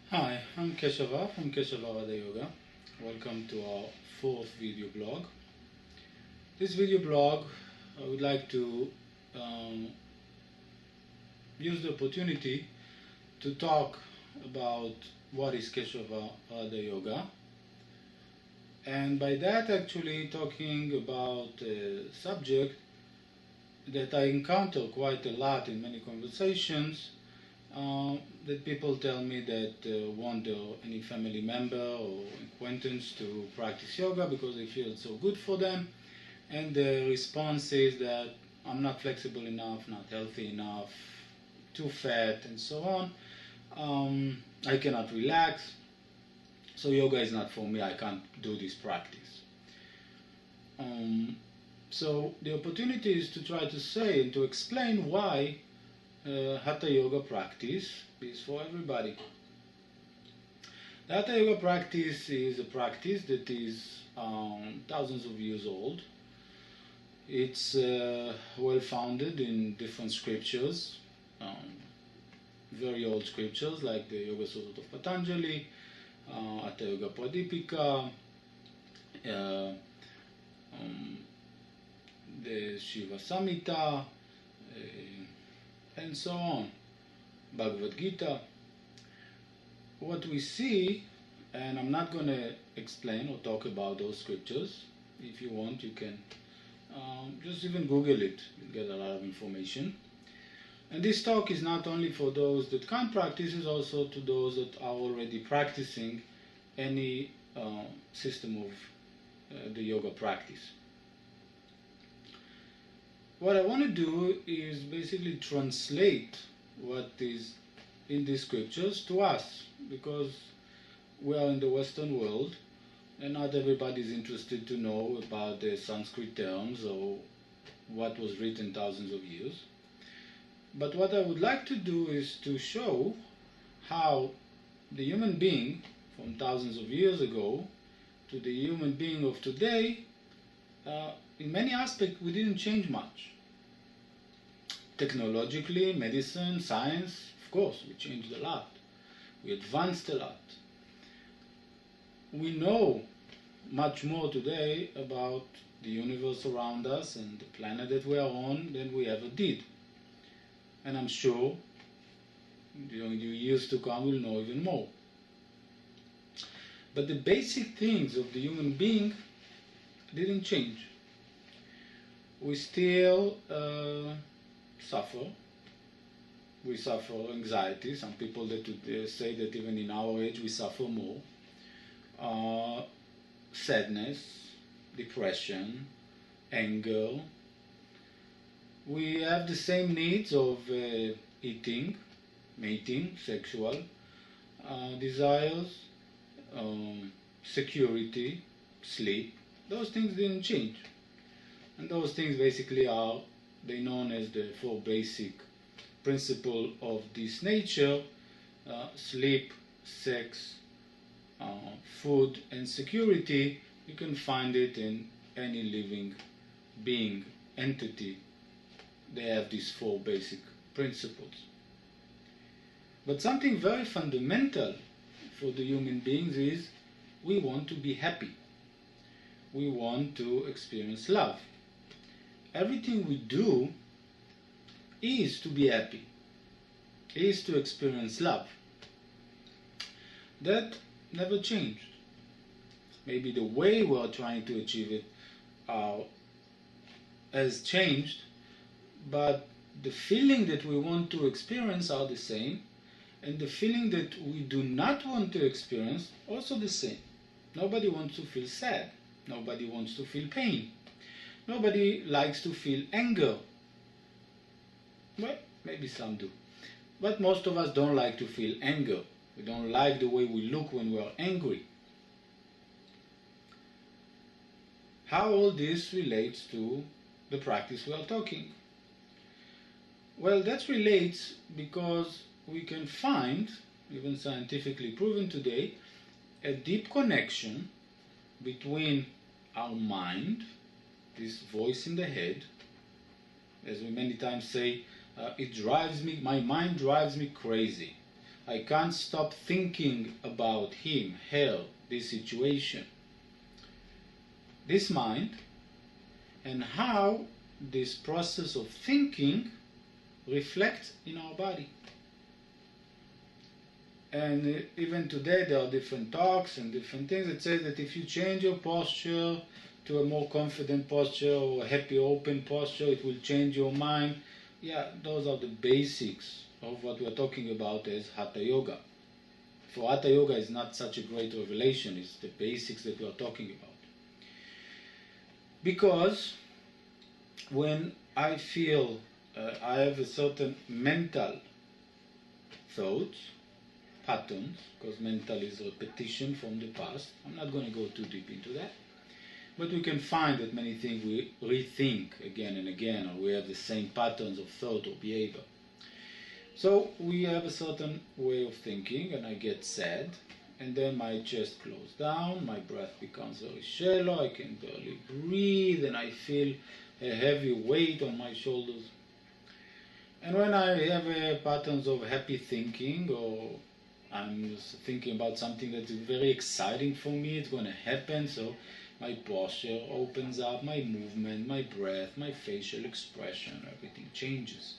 Hi, I'm Keshava from Keshava Radha Yoga. Welcome to our fourth video blog. This video blog, I would like to um, use the opportunity to talk about what is Keshava Radha Yoga, and by that actually talking about a subject that I encounter quite a lot in many conversations. That people tell me that want any family member or acquaintance to practice yoga because they feel it's so good for them, and the response is that I'm not flexible enough, not healthy enough, too fat, and so on. I cannot relax, so yoga is not for me. I can't do this practice. So the opportunity is to try to say and to explain why Hatha Yoga practice is for everybody. The Hatha Yoga practice is a practice that is thousands of years old. It's well founded in different scriptures, very old scriptures like the Yoga Sutras of Patanjali, Hatha Yoga Pradipika, the Shiva Samhita, and so on, Bhagavad Gita. What we see, and I'm not going to explain or talk about those scriptures. If you want, you can just even Google it. You'll get a lot of information. And this talk is not only for those that can't practice, it's also to those that are already practicing any system of the yoga practice. What I want to do is basically translate what is in these scriptures to us, because we are in the Western world and not everybody is interested to know about the Sanskrit terms or what was written thousands of years. But what I would like to do is to show how the human being from thousands of years ago to the human being of today, in many aspects we didn't change much. Technologically, medicine, science, of course, we changed a lot. We advanced a lot. We know much more today about the universe around us and the planet that we are on than we ever did. And I'm sure during the years to come we'll know even more. But the basic things of the human being didn't change. We still suffer. We suffer anxiety. Some people that would say that even in our age we suffer more. Sadness, depression, anger. We have the same needs of eating, mating, sexual desires, security, sleep. Those things didn't change. And those things basically are, they're known as the four basic principles of this nature: sleep, sex, food, and security. You can find it in any living being, entity. They have these four basic principles. But something very fundamental for the human beings is we want to be happy. We want to experience love. Everything we do is to be happy, is to experience love. That never changed. Maybe the way we are trying to achieve it has changed, but the feeling that we want to experience are the same, and the feeling that we do not want to experience also the same. Nobody wants to feel sad. Nobody wants to feel pain. Nobody likes to feel anger. Well, maybe some do. But most of us don't like to feel anger. We don't like the way we look when we are angry. How all this relates to the practice we are talking? Well, that relates because we can find, even scientifically proven today, a deep connection between our mind, this voice in the head, as we many times say, it drives me, my mind drives me crazy. I can't stop thinking about him, her, this situation, this mind, and how this process of thinking reflects in our body. And even today there are different talks and different things that say that if you change your posture to a more confident posture or a happy open posture, it will change your mind. Yeah, those are the basics of what we are talking about as Hatha Yoga. For Hatha Yoga is not such a great revelation, it's the basics that we are talking about. Because when I feel I have a certain mental thoughts, patterns, because mental is repetition from the past. I'm not going to go too deep into that. But we can find that many things we rethink again and again, or we have the same patterns of thought or behavior. So we have a certain way of thinking, and I get sad, and then my chest closes down, my breath becomes very shallow, I can barely breathe, and I feel a heavy weight on my shoulders. And when I have patterns of happy thinking, or I'm just thinking about something that is very exciting for me, it's going to happen, so my posture opens up, my movement, my breath, my facial expression, everything changes.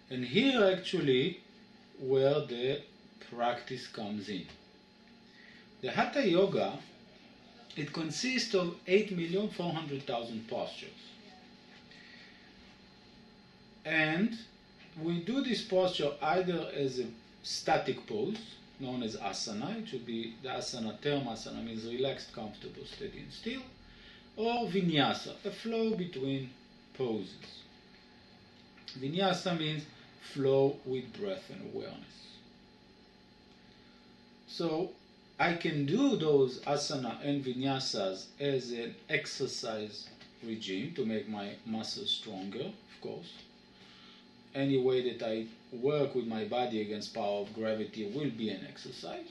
And here actually where the practice comes in. The Hatha Yoga, it consists of 8,400,000 postures. And we do this posture either as a static pose, known as asana, it should be the asana term, asana means relaxed, comfortable, steady and still, or vinyasa, a flow between poses. Vinyasa means flow with breath and awareness. So I can do those asana and vinyasas as an exercise regime to make my muscles stronger, of course. Any way that I work with my body against power of gravity will be an exercise.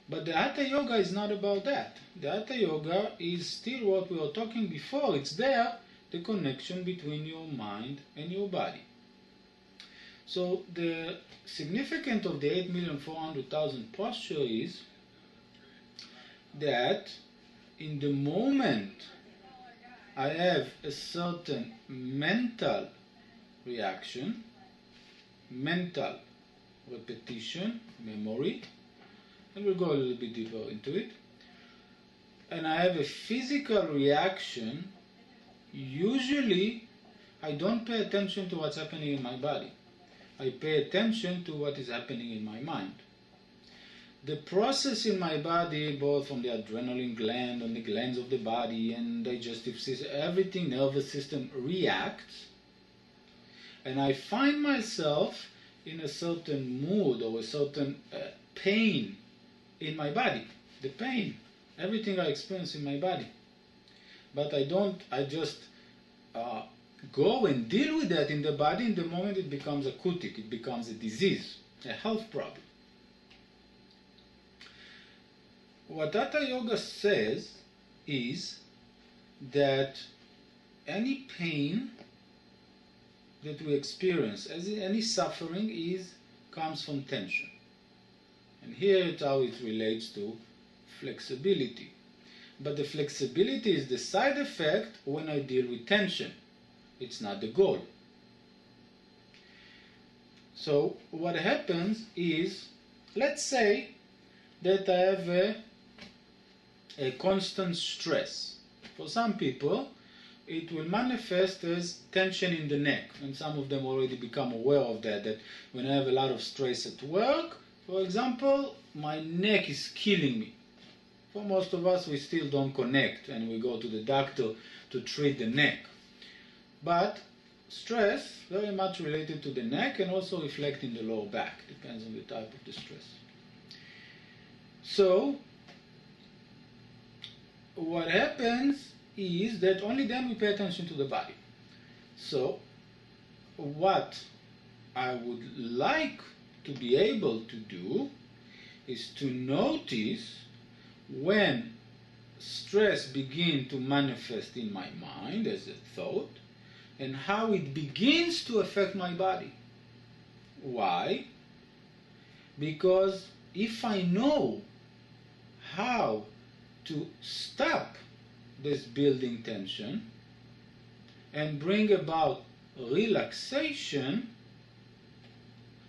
But the Hatha Yoga is not about that. The Hatha Yoga is still what we were talking before. It's there, the connection between your mind and your body. So the significance of the 8,400,000 posture is that in the moment I have a certain mental reaction, mental repetition, memory, and we'll go a little bit deeper into it, and I have a physical reaction, usually I don't pay attention to what's happening in my body. I pay attention to what is happening in my mind. The process in my body, both from the adrenaline gland and the glands of the body and digestive system, everything, nervous system reacts, and I find myself in a certain mood or a certain pain in my body. The pain, everything I experience in my body. But I just go and deal with that in the body. In the moment it becomes acoustic, it becomes a disease, a health problem. What Hatha Yoga says is that any pain that we experience, as any suffering, comes from tension. And here it's how it relates to flexibility. But the flexibility is the side effect when I deal with tension. It's not the goal. So what happens is, let's say that I have a constant stress. For some people, it will manifest as tension in the neck, and some of them already become aware of that when I have a lot of stress at work, for example, my neck is killing me. For most of us, we still don't connect and we go to the doctor to treat the neck. But stress, very much related to the neck and also reflect in the lower back, depends on the type of the stress. So, what happens is that only then we pay attention to the body. So, what I would like to be able to do is to notice when stress begins to manifest in my mind as a thought and how it begins to affect my body. Why? Because if I know how to stop this building tension and bring about relaxation,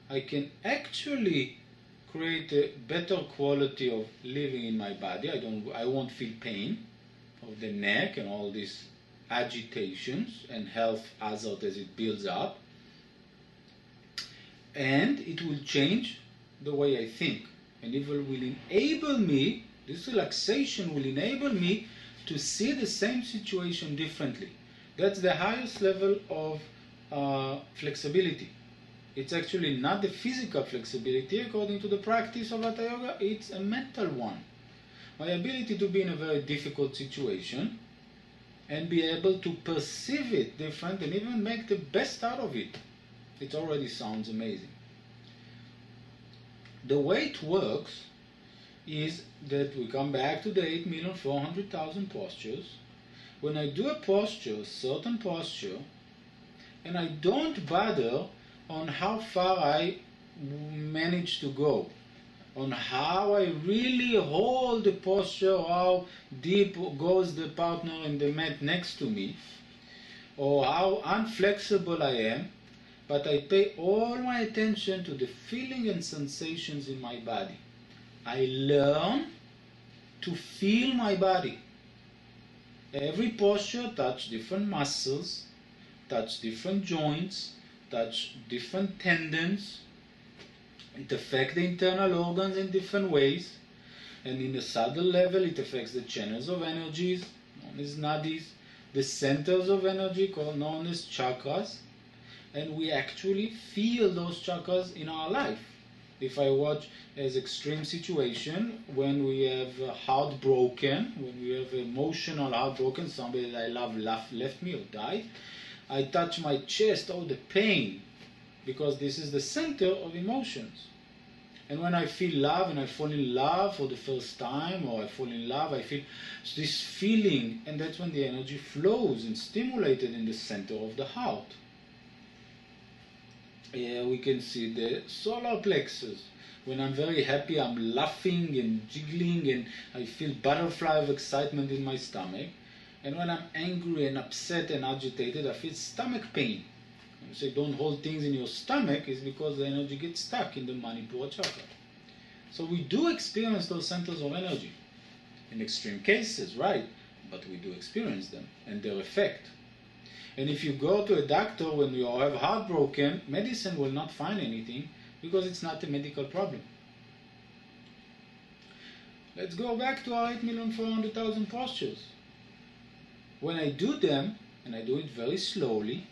I can actually create a better quality of living in my body. I won't feel pain of the neck and all these agitations and health hazard as it builds up. And it will change the way I think. And it will enable me, this relaxation will enable me to see the same situation differently. That's the highest level of flexibility. It's actually not the physical flexibility according to the practice of Hatha Yoga, it's a mental one. My ability to be in a very difficult situation and be able to perceive it different and even make the best out of it. It already sounds amazing. The way it works is that we come back to the 8,400,000 postures. When I do a posture, a certain posture, and I don't bother on how far I manage to go, on how I really hold the posture, how deep goes the partner in the mat next to me, or how unflexible I am, but I pay all my attention to the feeling and sensations in my body. I learn to feel my body. Every posture touch different muscles, touch different joints, touch different tendons. It affects the internal organs in different ways. And in a subtle level, it affects the channels of energies, known as nadis, the centers of energy, known as chakras. And we actually feel those chakras in our life. If I watch as extreme situation, when we have heartbroken, when we have emotional heartbroken, somebody that I love left me or died, I touch my chest, oh the pain, because this is the center of emotions. And when I feel love and I fall in love for the first time, or I fall in love, I feel this feeling, and that's when the energy flows and stimulated in the center of the heart. Here we can see the solar plexus. When I'm very happy, I'm laughing and jiggling and I feel butterfly of excitement in my stomach. And when I'm angry and upset and agitated, I feel stomach pain. When you say don't hold things in your stomach, is because the energy gets stuck in the Manipura chakra. So we do experience those centers of energy. In extreme cases, right? But we do experience them and their effect. And if you go to a doctor when you have heartbroken, medicine will not find anything because it's not a medical problem. Let's go back to our 8,400,000 postures. When I do them, and I do it very slowly,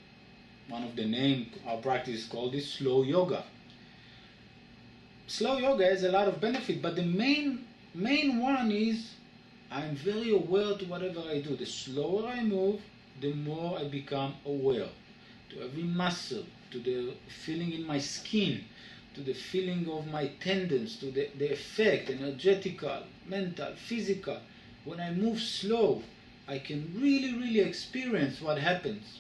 one of the name our practice is called is slow yoga. Slow yoga has a lot of benefit, but the main one is I'm very aware to whatever I do. The slower I move, the more I become aware to every muscle, to the feeling in my skin, to the feeling of my tendons, to the effect, energetical, mental, physical. When I move slow, I can really experience what happens.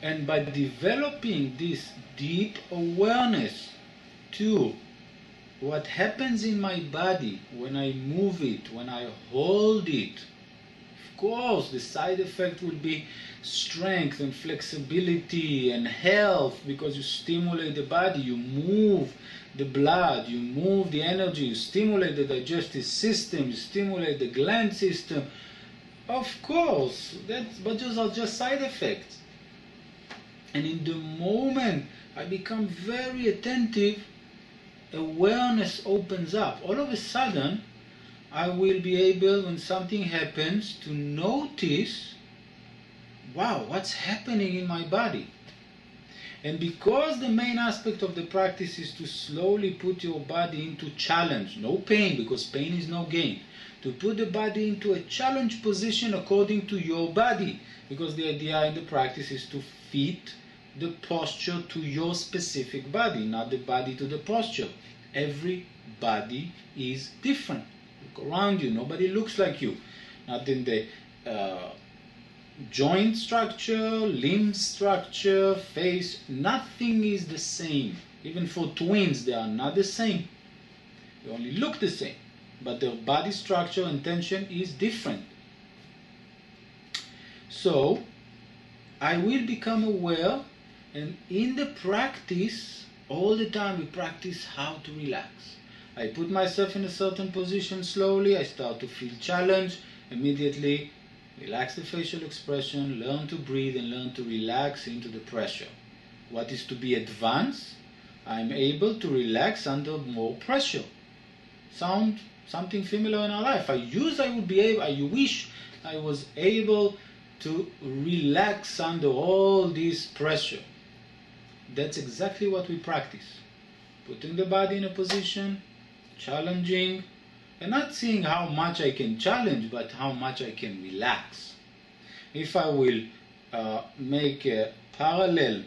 And by developing this deep awareness to what happens in my body when I move it, when I hold it, of course, the side effect will be strength and flexibility and health, because you stimulate the body, you move the blood, you move the energy, you stimulate the digestive system, you stimulate the gland system. Of course, but those are just side effects. And in the moment I become very attentive, awareness opens up. All of a sudden, I will be able, when something happens, to notice, wow, what's happening in my body? And because the main aspect of the practice is to slowly put your body into challenge, no pain, because pain is no gain, to put the body into a challenge position according to your body, because the idea in the practice is to fit the posture to your specific body, not the body to the posture. Every body is different. Look around you, nobody looks like you. Not in the joint structure, limb structure, face, nothing is the same. Even for twins, they are not the same. They only look the same, but their body structure and tension is different. So I will become aware, and in the practice, all the time we practice how to relax. I put myself in a certain position slowly, I start to feel challenged, immediately relax the facial expression, learn to breathe and learn to relax into the pressure. What is to be advanced? I'm able to relax under more pressure. Something similar in our life. I wish I was able to relax under all this pressure. That's exactly what we practice. Putting the body in a position, challenging, and not seeing how much I can challenge, but how much I can relax. If I will make a parallel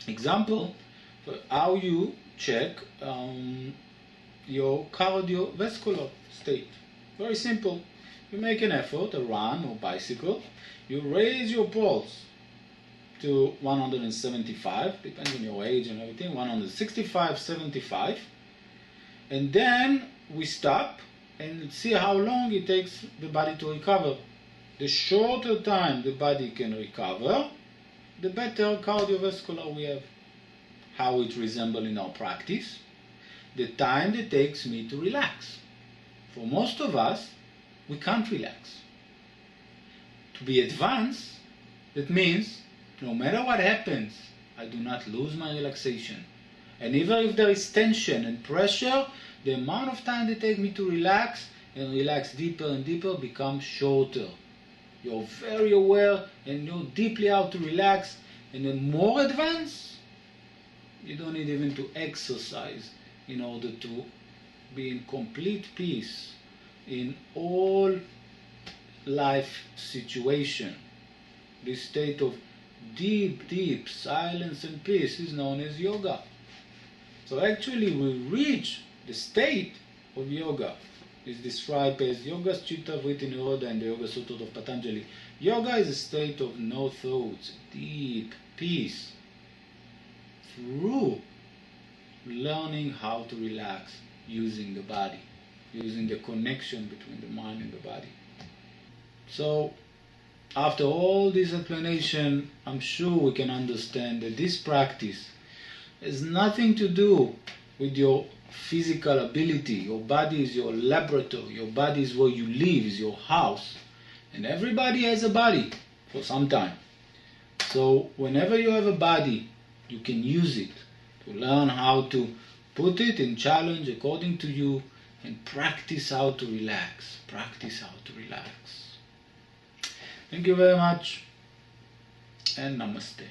example for how you check your cardiovascular state. Very simple. You make an effort, a run or bicycle, you raise your pulse to 175, depends on your age and everything, 165, 75, and then we stop and see how long it takes the body to recover. The shorter time the body can recover, the better cardiovascular we have. How it resembles in our practice, the time it takes me to relax. For most of us, we can't relax. To be advanced, that means no matter what happens, I do not lose my relaxation. And even if there is tension and pressure, the amount of time it takes me to relax and relax deeper and deeper becomes shorter. You're very aware and know deeply how to relax, and the more advanced, you don't need even to exercise in order to be in complete peace in all life situation. This state of deep silence and peace is known as yoga. So actually we reach the state of yoga. It's described as Yoga Chitta Vritti Nirodha in the Yoga Sutras of Patanjali. Yoga is a state of no thoughts, deep peace, through learning how to relax using the body, using the connection between the mind and the body. So after all this explanation, I'm sure we can understand that this practice has nothing to do with your physical ability. Your body is your laboratory, your body is where you live, is your house, and everybody has a body for some time. So whenever you have a body, you can use it to learn how to put it in challenge according to you and practice how to relax. Practice how to relax. Thank you very much and namaste.